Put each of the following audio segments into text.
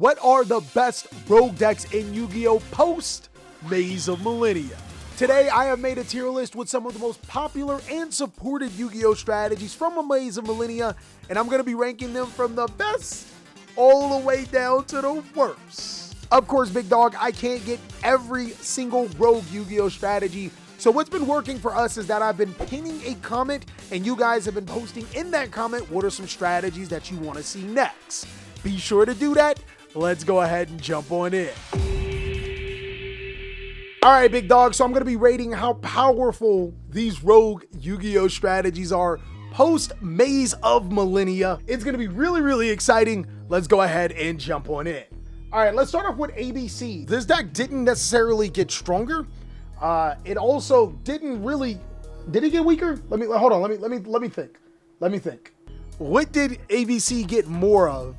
What are the best rogue decks in Yu-Gi-Oh! Post Maze of Millennia? Today, I have made a tier list with some of the most popular and supported Yu-Gi-Oh! Strategies from a Maze of Millennia, and I'm going to be ranking them from the best all the way down to the worst. Of course, big dog, I can't get every single rogue Yu-Gi-Oh! Strategy, so what's been working for us is that I've been pinning a comment, and you guys have been posting in that comment what are some strategies that you want to see next. Be sure to do that. Let's go ahead and jump on in. All right, big dog, so I'm going to be rating how powerful these rogue Yu-Gi-Oh! Strategies are post Maze of Millennia. It's going to be really exciting. Let's go ahead and jump on in. All right, let's start off with ABC. This deck didn't necessarily get stronger. It also didn't really, did it get weaker? Hold on, let me think. What did ABC get more of?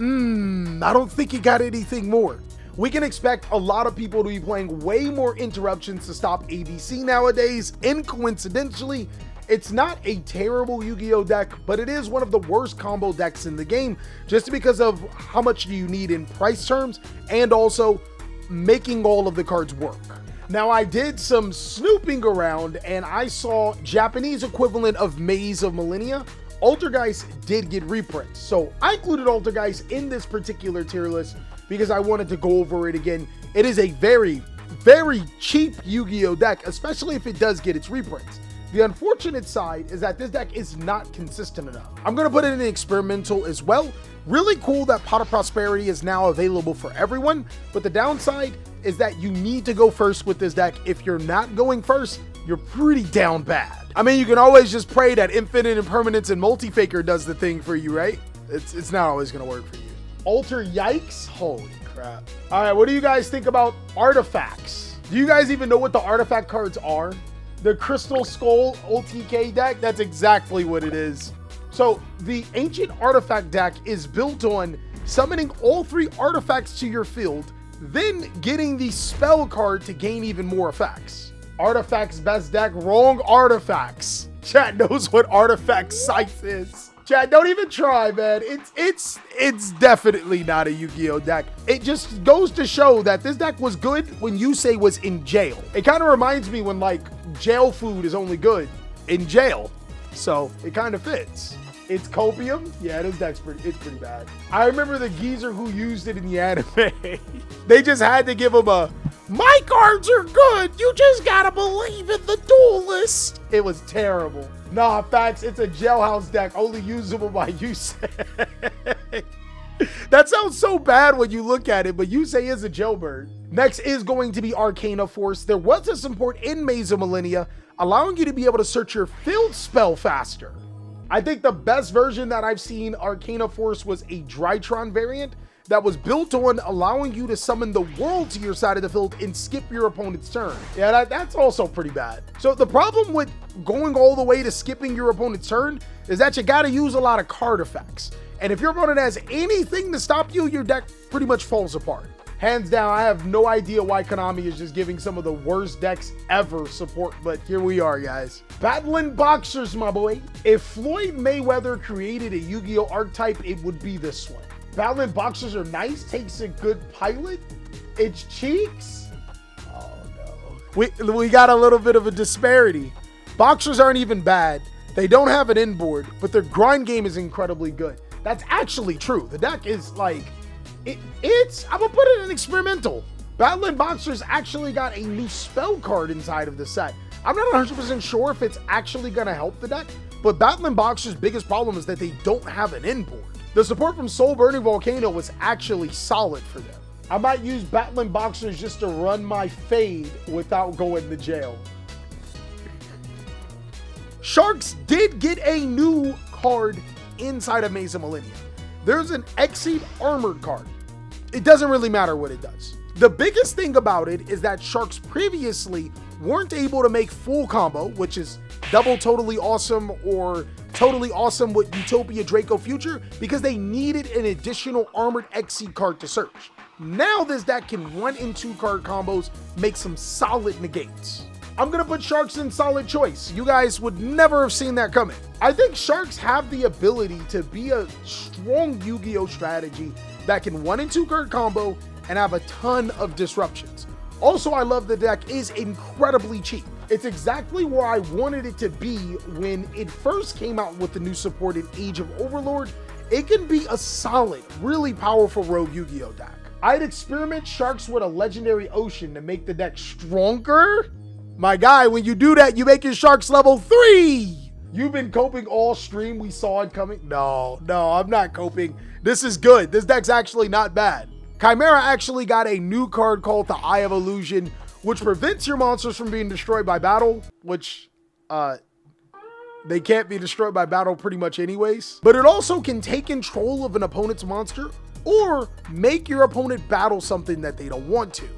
I don't think he got anything more. We can expect a lot of people to be playing way more interruptions to stop ABC nowadays, and coincidentally, it's not a terrible Yu-Gi-Oh! Deck, but it is one of the worst combo decks in the game, just because of how much you need in price terms, and also making all of the cards work. Now, I did some snooping around, and I saw Japanese equivalent of Maze of Millennia. Altergeist did get reprints, so I included Altergeist in this particular tier list because I wanted to go over it again. It is a very cheap Yu-Gi-Oh! Deck, especially if it does get its reprints. The unfortunate side is that this deck is not consistent enough. I'm going to put it in experimental as well. Really cool that Pot of Prosperity is now available for everyone, but the downside is that you need to go first with this deck. If you're not going first, you're pretty down bad. I mean, you can always just pray that Infinite Impermanence and Multi-Faker does the thing for you, right? It's not always going to work for you. Alter Yikes? Holy crap. All right, what do you guys think about artifacts? Do you guys even know what the artifact cards are? The Crystal Skull OTK deck? That's exactly what it is. So the Ancient Artifact deck is built on summoning all 3 artifacts to your field, then getting the spell card to gain even more effects. Artifacts best deck, wrong artifacts. Chat knows what artifact size is. Chat, don't even try, man. It's definitely not a Yu-Gi-Oh! Deck. It just goes to show that this deck was good when Yusei was in jail. It kind of reminds me when like jail food is only good in jail. So it kind of fits. It's copium. Yeah, this deck's it's pretty bad. I remember the geezer who used it in the anime. They just had to give him a, my cards are good. You just gotta believe in the duelist. It was terrible. Nah, facts. It's a jailhouse deck only usable by Yusei. That sounds so bad when you look at it, but Yusei is a jailbird. Next is going to be Arcana Force. There was a support in Maze of Millennia, allowing you to be able to search your field spell faster. I think the best version that I've seen Arcana Force was a Drytron variant that was built on allowing you to summon the world to your side of the field and skip your opponent's turn. Yeah, that's also pretty bad. So the problem with going all the way to skipping your opponent's turn is that you gotta use a lot of card effects. And if your opponent has anything to stop you, your deck pretty much falls apart. Hands down, I have no idea why Konami is just giving some of the worst decks ever support, but here we are, guys. Battling Boxers, my boy. If Floyd Mayweather created a Yu-Gi-Oh! Archetype, it would be this one. Battling Boxers are nice, takes a good pilot. Its cheeks? Oh no. We got a little bit of a disparity. Boxers aren't even bad. They don't have an inboard, but their grind game is incredibly good. That's actually true. The deck is like, I'm gonna put it in experimental. Battling Boxers actually got a new spell card inside of the set. I'm not 100% sure if it's actually gonna help the deck, but Battling Boxers' biggest problem is that they don't have an inboard. The support from Soul Burning Volcano was actually solid for them. I might use Battling Boxers just to run my fade without going to jail. Sharks did get a new card inside of Maze of Millennia. There's an Exceed Armored card. It doesn't really matter what it does. The biggest thing about it is that Sharks previously weren't able to make full combo, which is double Totally Awesome or Totally Awesome with Utopia Draco Future, because they needed an additional Armored Exceed card to search. Now this deck can 1 and 2 card combos, make some solid negates. I'm gonna put Sharks in solid choice. You guys would never have seen that coming. I think Sharks have the ability to be a strong Yu-Gi-Oh! Strategy that can 1 and 2 card combo and have a ton of disruptions. Also, I love the deck is incredibly cheap. It's exactly where I wanted it to be when it first came out with the new support in Age of Overlord. It can be a solid, really powerful rogue Yu-Gi-Oh deck. I'd experiment Sharks with a legendary ocean to make the deck stronger. My guy, when you do that, you make your Sharks level 3. You've been coping all stream. We saw it coming. No, I'm not coping. This is good. This deck's actually not bad. Chimera actually got a new card called the Eye of Illusion, which prevents your monsters from being destroyed by battle, which they can't be destroyed by battle pretty much anyways. But it also can take control of an opponent's monster or make your opponent battle something that they don't want to.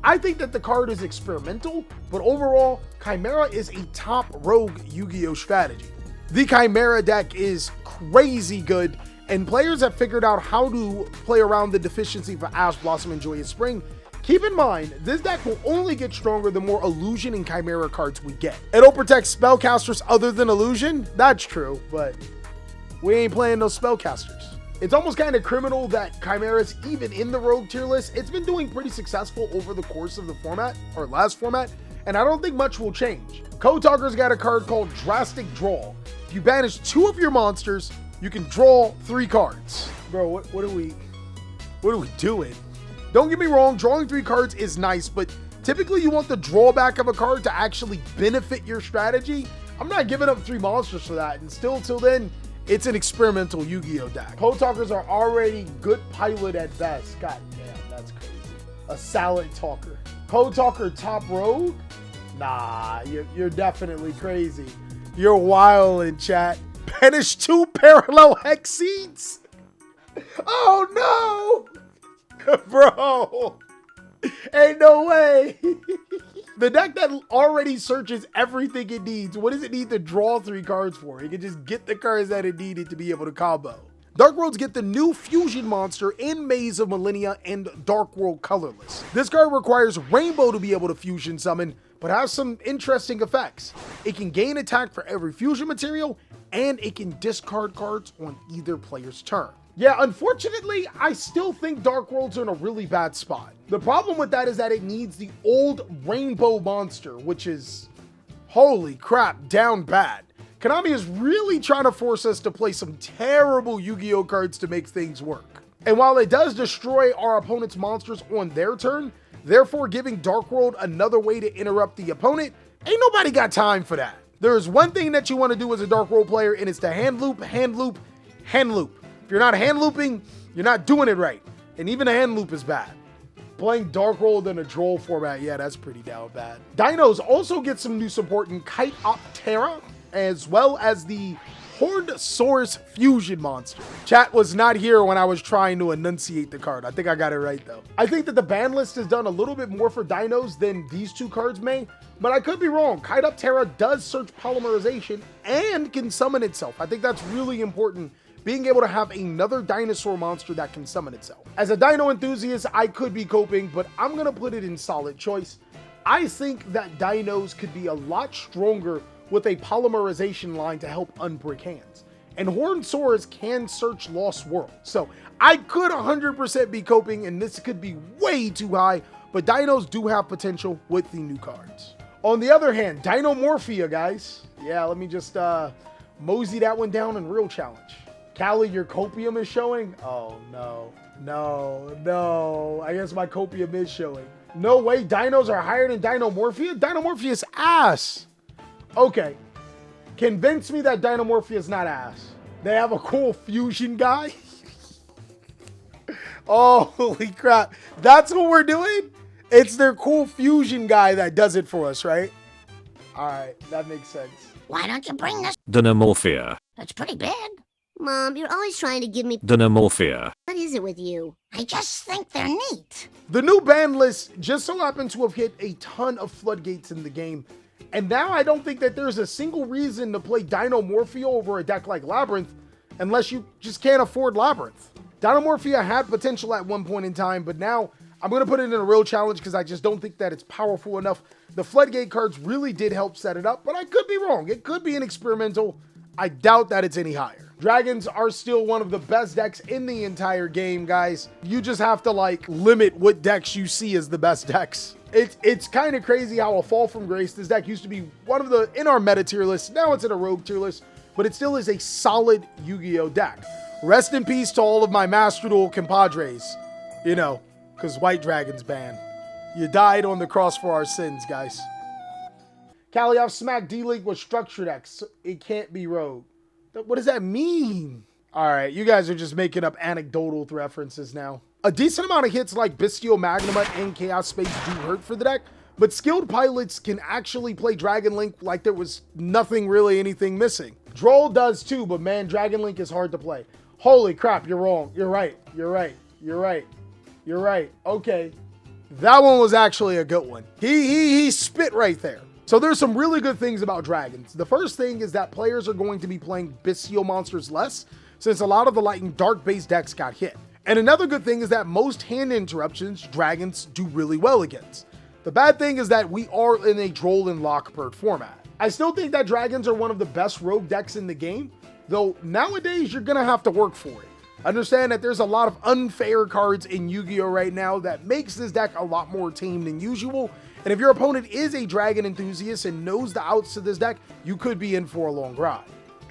I think that the card is experimental, but overall, Chimera is a top rogue Yu-Gi-Oh strategy. The Chimera deck is crazy good, and players have figured out how to play around the deficiency for Ash Blossom and Joyous Spring. Keep in mind, this deck will only get stronger the more Illusion and Chimera cards we get. It'll protect spellcasters other than Illusion. That's true, but we ain't playing those spellcasters. It's almost kind of criminal that Chimera's even in the Rogue tier list. It's been doing pretty successful over the course of the format, or last format, and I don't think much will change. Code Talker's got a card called Drastic Draw. If you banish 2 of your monsters, you can draw 3 cards. Bro, what are we doing? Don't get me wrong, drawing 3 cards is nice, but typically you want the drawback of a card to actually benefit your strategy. I'm not giving up 3 monsters for that, and still till then, it's an experimental Yu-Gi-Oh deck. Code Talkers are already good pilot at best. God damn, that's crazy. A Salad Talker. Code Talker top rogue? Nah, you're definitely crazy. You're wild in chat. Banish 2 parallel hex seeds? Oh no! Bro! Ain't no way! The deck that already searches everything it needs, what does it need to draw 3 cards for? It can just get the cards that it needed to be able to combo. Dark Worlds get the new fusion monster in Maze of Millennia and Dark World Colorless. This card requires Rainbow to be able to fusion summon, but has some interesting effects. It can gain attack for every fusion material, and it can discard cards on either player's turn. Yeah, unfortunately, I still think Dark Worlds are in a really bad spot. The problem with that is that it needs the old Rainbow monster, which is, holy crap, down bad. Konami is really trying to force us to play some terrible Yu-Gi-Oh cards to make things work. And while it does destroy our opponent's monsters on their turn, therefore giving Dark World another way to interrupt the opponent, ain't nobody got time for that. There is one thing that you want to do as a Dark World player, and it's to hand loop, hand loop, hand loop. If you're not hand looping, you're not doing it right. And even a hand loop is bad. Playing Dark World in a Droll format, yeah, that's pretty down bad. Dinos also get some new support in Kite-Op-Terra, as well as the Horned Source Fusion monster. Chat was not here when I was trying to enunciate the card. I think I got it right though. I think that the ban list has done a little bit more for dinos than these 2 cards may, but I could be wrong. Kite-Up-Terra does search polymerization and can summon itself. I think that's really important, being able to have another dinosaur monster that can summon itself. As a dino enthusiast, I could be coping, but I'm gonna put it in solid choice. I think that dinos could be a lot stronger with a polymerization line to help unbrick hands. And Horned Swords can search Lost World. So I could 100% be coping, and this could be way too high, but dinos do have potential with the new cards. On the other hand, Dinomorphia, guys. Yeah, let me just mosey that one down in real challenge. Callie, your copium is showing? Oh no, no. I guess my copium is showing. No way, dinos are higher than Dinomorphia? Dinomorphia is ass. Okay, convince me that Dinomorphia is not ass. They have a cool fusion guy. Oh, holy crap. That's what we're doing? It's their cool fusion guy that does it for us, right? All right, that makes sense. Why don't you bring this? Dinomorphia. That's pretty big. Mom, you're always trying to give me... Dinomorphia. What is it with you? I just think they're neat. The new ban list just so happens to have hit a ton of floodgates in the game. And now I don't think that there's a single reason to play Dinomorphia over a deck like Labyrinth unless you just can't afford Labyrinth. Dinomorphia had potential at one point in time, but now I'm going to put it in a real challenge because I just don't think that it's powerful enough. The floodgate cards really did help set it up, but I could be wrong. It could be an experimental. I doubt that it's any higher. Dragons are still one of the best decks in the entire game, guys. You just have to like limit what decks you see as the best decks. It's kind of crazy how a Fall from Grace, this deck used to be one of the, in our meta tier list, now it's in a rogue tier list, but it still is a solid Yu-Gi-Oh deck. Rest in peace to all of my Master Duel compadres, you know, because White Dragon's banned. You died on the cross for our sins, guys. TheCaliEffect smack D-Link with structure decks. So it can't be rogue. What does that mean? All right, you guys are just making up anecdotal references now. A decent amount of hits like Bestial Magnamut and Chaos Space do hurt for the deck, but skilled pilots can actually play Dragon Link like there was nothing really anything missing. Droll does too, but man, Dragon Link is hard to play. Holy crap, you're wrong. You're right. You're right. You're right. You're right. Okay. That one was actually a good one. He spit right there. So there's some really good things about dragons. The first thing is that players are going to be playing Bestial monsters less, since a lot of the light and dark based decks got hit. And another good thing is that most hand interruptions, dragons do really well against. The bad thing is that we are in a Droll and Lockbird format. I still think that dragons are one of the best rogue decks in the game, though nowadays you're gonna have to work for it. Understand that there's a lot of unfair cards in Yu-Gi-Oh right now that makes this deck a lot more tame than usual. And if your opponent is a dragon enthusiast and knows the outs to this deck, you could be in for a long ride.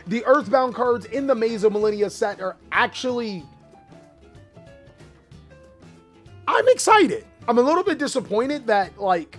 The Earthbound cards in the Maze of Millennia set are actually... I'm excited. I'm a little bit disappointed that, like,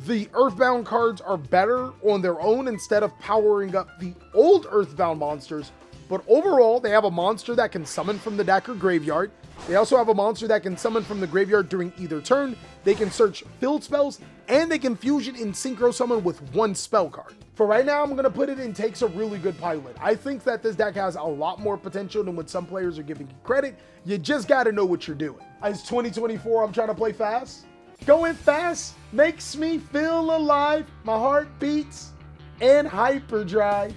the Earthbound cards are better on their own instead of powering up the old Earthbound monsters. But overall, they have a monster that can summon from the deck or graveyard. They also have a monster that can summon from the graveyard during either turn. They can search field spells, and they can fusion and synchro summon with one spell card. For right now, I'm going to put it in takes a really good pilot. I think that this deck has a lot more potential than what some players are giving you credit. You just got to know what you're doing. It's 2024, I'm trying to play fast. Going fast makes me feel alive. My heart beats and hyperdrive.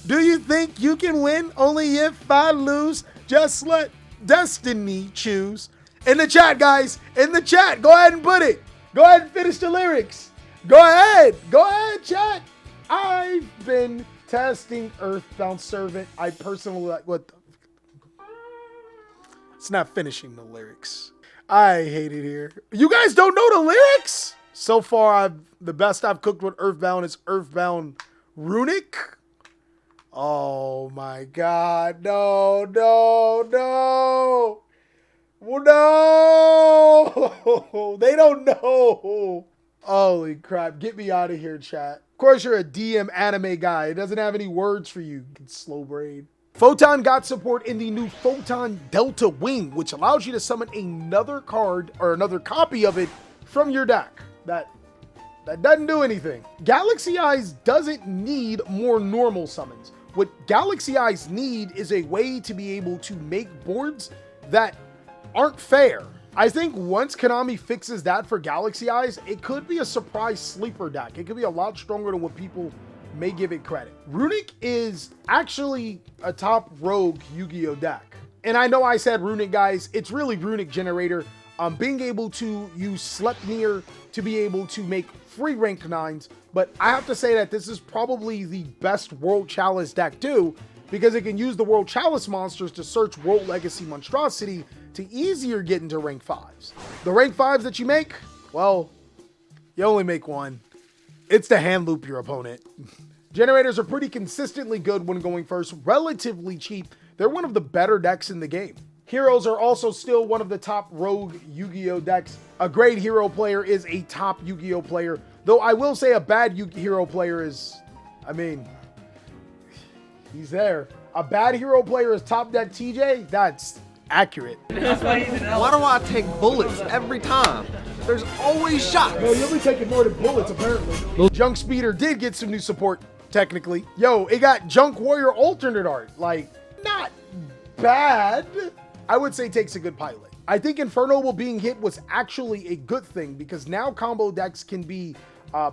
Do you think you can win? Only if I lose. Just let destiny choose. In the chat, guys. In the chat. Go ahead and put it. Go ahead and finish the lyrics. Go ahead. Go ahead, chat. I've been testing Earthbound Servant. I personally like what the... It's not finishing the lyrics. I hate it here. You guys don't know the lyrics? So far, the best I've cooked with Earthbound is Earthbound Runic. Oh my God. No, no, no. No. They don't know. Holy crap. Get me out of here, chat. Of course, you're a DM anime guy. It doesn't have any words for you, slow brain. Photon got support in the new Photon Delta Wing, which allows you to summon another card or another copy of it from your deck. That doesn't do anything. Galaxy Eyes doesn't need more normal summons. What Galaxy Eyes need is a way to be able to make boards that aren't fair. I think once Konami fixes that for Galaxy Eyes, it could be a surprise sleeper deck. It could be a lot stronger than what people may give it credit. Runic is actually a top rogue Yu-Gi-Oh deck. And I know I said Runic, guys. It's really Runic Generator. Being able to use Sleipnir to be able to make free rank 9s. But I have to say that this is probably the best World Chalice deck too, because it can use the World Chalice monsters to search World Legacy Monstrosity to easier get into rank 5s. The rank 5s that you make, well, you only make one. It's to hand loop your opponent. Generators are pretty consistently good when going first, relatively cheap. They're one of the better decks in the game. Heroes are also still one of the top rogue Yu-Gi-Oh decks. A great hero player is a top Yu-Gi-Oh player, though I will say a bad hero player is, I mean, he's there. A bad hero player is top deck TJ? That's accurate. Why do I take bullets every time? There's always shots. No, you'll be taking more than bullets, apparently. Junk Speeder did get some new support, technically. Yo, it got Junk Warrior alternate art. Like, not bad. I would say takes a good pilot. I think Infernoble being hit was actually a good thing because now combo decks can be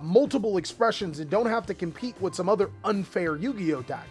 multiple expressions and don't have to compete with some other unfair Yu-Gi-Oh deck.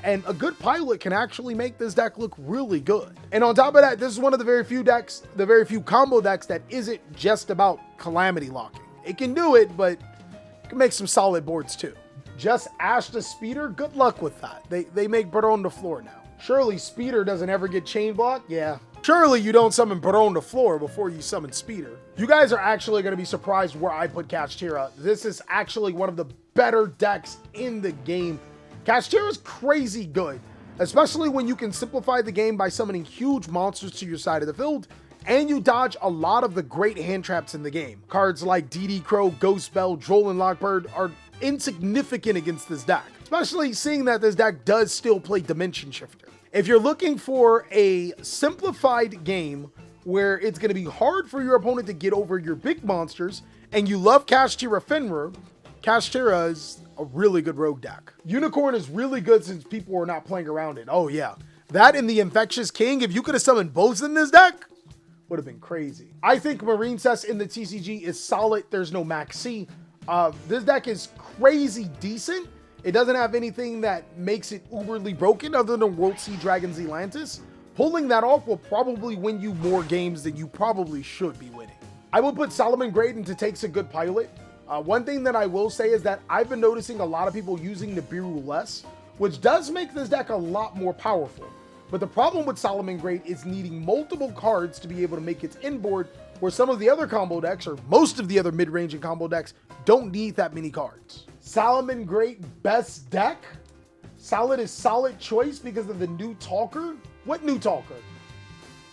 And a good pilot can actually make this deck look really good. And on top of that, this is one of the very few decks, the very few combo decks that isn't just about Calamity locking. It can do it, but it can make some solid boards too. Just Ash the Speeder, good luck with that. They make Burn on the floor now. Surely Speeder doesn't ever get chain blocked? Yeah. Surely you don't summon Baron to floor before you summon Speeder. You guys are actually going to be surprised where I put Kashtira. This is actually one of the better decks in the game. Kashtira is crazy good, especially when you can simplify the game by summoning huge monsters to your side of the field, and you dodge a lot of the great hand traps in the game. Cards like DD Crow, Ghost Bell, Droll, and Lockbird are insignificant against this deck, especially seeing that this deck does still play Dimension Shifter. If you're looking for a simplified game where it's going to be hard for your opponent to get over your big monsters, and you love Kashtira Fenrir, Kashtira is a really good rogue deck. Unicorn is really good since people are not playing around it. Oh yeah. That and the Infectious King, if you could have summoned both in this deck, would have been crazy. I think Marine Cess in the TCG is solid. There's no Max C. This deck is crazy decent. It doesn't have anything that makes it uberly broken other than World Sea Dragon Zealantis. Pulling that off will probably win you more games than you probably should be winning. I would put Solomon Grade into Takes a Good Pilot. One thing that I will say is that I've been noticing a lot of people using Nibiru less, which does make this deck a lot more powerful. But the problem with Solomon Grade is needing multiple cards to be able to make its inboard, where some of the other combo decks, or most of the other mid-range and combo decks, don't need that many cards. Solomon Grade best deck? Solid is solid choice because of the new talker? What new talker?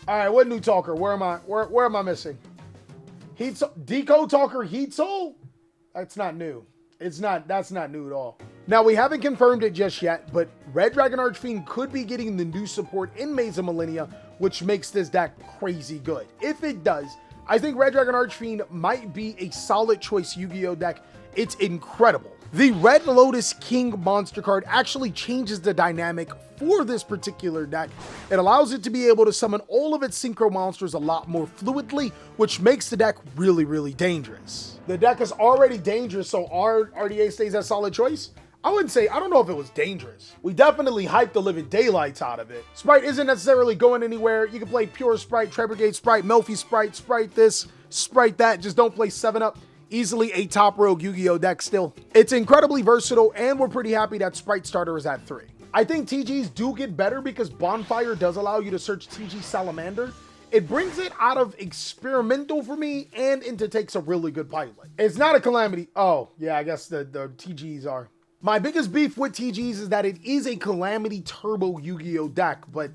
All right, what new talker? Where am I missing? Deco Talker Heat Soul? That's not new. That's not new at all. Now, we haven't confirmed it just yet, but Red Dragon Archfiend could be getting the new support in Maze of Millennia, which makes this deck crazy good. If it does, I think Red Dragon Archfiend might be a solid choice Yu-Gi-Oh deck. It's incredible. The Red Lotus King monster card actually changes the dynamic for this particular deck. It allows it to be able to summon all of its synchro monsters a lot more fluidly, which makes the deck really, really dangerous. The deck is already dangerous, so our RDA stays as solid choice. I wouldn't say, I don't know if it was dangerous. We definitely hyped the living daylights out of it. Sprite isn't necessarily going anywhere. You can play Pure Sprite, Trebregate Sprite, Melfi Sprite, Sprite this, Sprite that. Just don't play 7-Up. Easily a top rogue Yu-Gi-Oh deck still. It's incredibly versatile, and we're pretty happy that Sprite Starter is at 3. I think TGs do get better because Bonfire does allow you to search TG Salamander. It brings it out of experimental for me and into Takes a really good pilot. It's not a calamity. Oh, yeah, I guess the TGs are. My biggest beef with TGs is that it is a Calamity Turbo Yu-Gi-Oh deck, but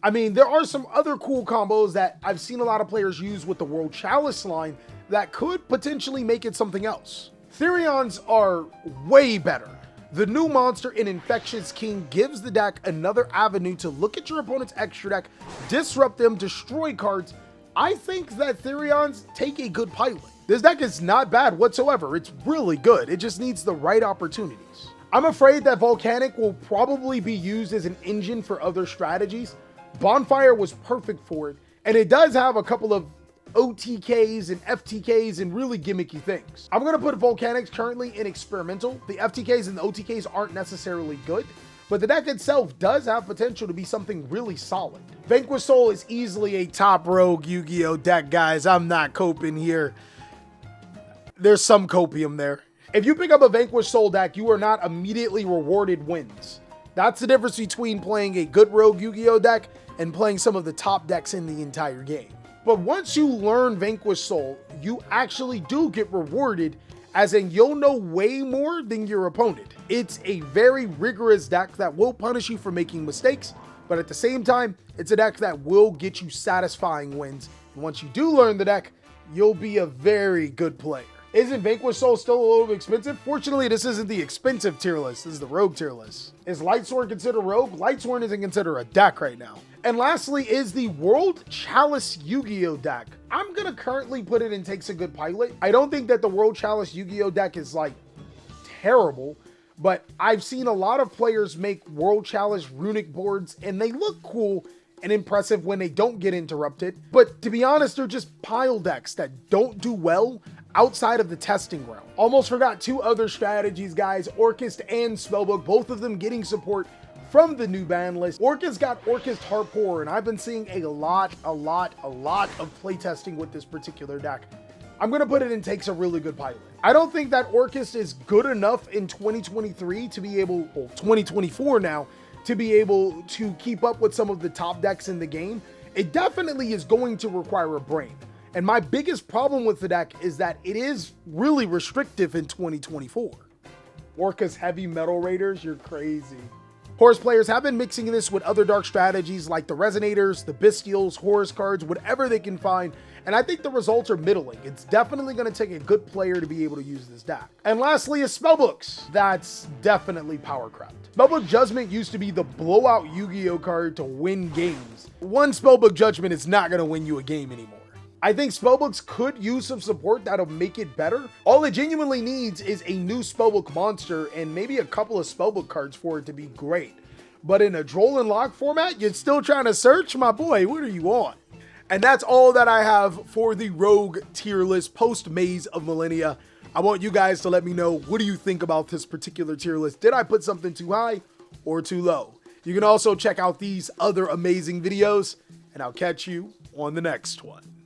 I mean, there are some other cool combos that I've seen a lot of players use with the World Chalice line that could potentially make it something else. Therions are way better. The new monster in Infectious King gives the deck another avenue to look at your opponent's extra deck, disrupt them, destroy cards. I think that Therions take a good pilot. This deck is not bad whatsoever. It's really good. It just needs the right opportunities. I'm afraid that Volcanic will probably be used as an engine for other strategies. Bonfire was perfect for it, and it does have a couple of OTKs and FTKs and really gimmicky things. I'm going to put Volcanics currently in experimental. The FTKs and the OTKs aren't necessarily good, but the deck itself does have potential to be something really solid. Vanquish Soul is easily a top rogue Yu-Gi-Oh deck, guys. I'm not coping here. There's some copium there. If you pick up a Vanquish Soul deck, you are not immediately rewarded wins. That's the difference between playing a good rogue Yu-Gi-Oh deck and playing some of the top decks in the entire game. But once you learn Vanquish Soul, you actually do get rewarded, as in you'll know way more than your opponent. It's a very rigorous deck that will punish you for making mistakes, but at the same time, it's a deck that will get you satisfying wins. And once you do learn the deck, you'll be a very good player. Isn't Vanquish Soul still a little bit expensive? Fortunately, this isn't the expensive tier list. This is the rogue tier list. Is Lightsworn considered rogue? Lightsworn isn't considered a deck right now. And lastly is the World Chalice Yu-Gi-Oh deck. I'm going to currently put it in Takes a Good Pilot. I don't think that the World Chalice Yu-Gi-Oh deck is like terrible, but I've seen a lot of players make World Chalice runic boards and they look cool and impressive when they don't get interrupted. But to be honest, they're just pile decks that don't do well outside of the testing ground. Almost forgot two other strategies, guys. Orchist and Spellbook, both of them getting support from the new ban list. Orchist got Orchist Harpour, and I've been seeing a lot of playtesting with this particular deck. I'm going to put it in Takes a Really Good Pilot. I don't think that Orchist is good enough in 2023 to be able, well, 2024 now, to be able to keep up with some of the top decks in the game, it definitely is going to require a brain. And my biggest problem with the deck is that it is really restrictive in 2024. Orca's Heavy Metal Raiders, you're crazy. Horus players have been mixing this with other dark strategies like the Resonators, the Bestials, Horus cards, whatever they can find, and I think the results are middling. It's definitely going to take a good player to be able to use this deck. And lastly is Spellbooks. That's definitely powercraft. Spellbook Judgment used to be the blowout Yu-Gi-Oh card to win games. One Spellbook Judgment is not going to win you a game anymore. I think Spellbooks could use some support that'll make it better. All it genuinely needs is a new Spellbook monster and maybe a couple of Spellbook cards for it to be great. But in a Droll and Lock format, you're still trying to search? My boy, what are you on? And that's all that I have for the Rogue tier list post Maze of Millennia. I want you guys to let me know, what do you think about this particular tier list? Did I put something too high or too low? You can also check out these other amazing videos, and I'll catch you on the next one.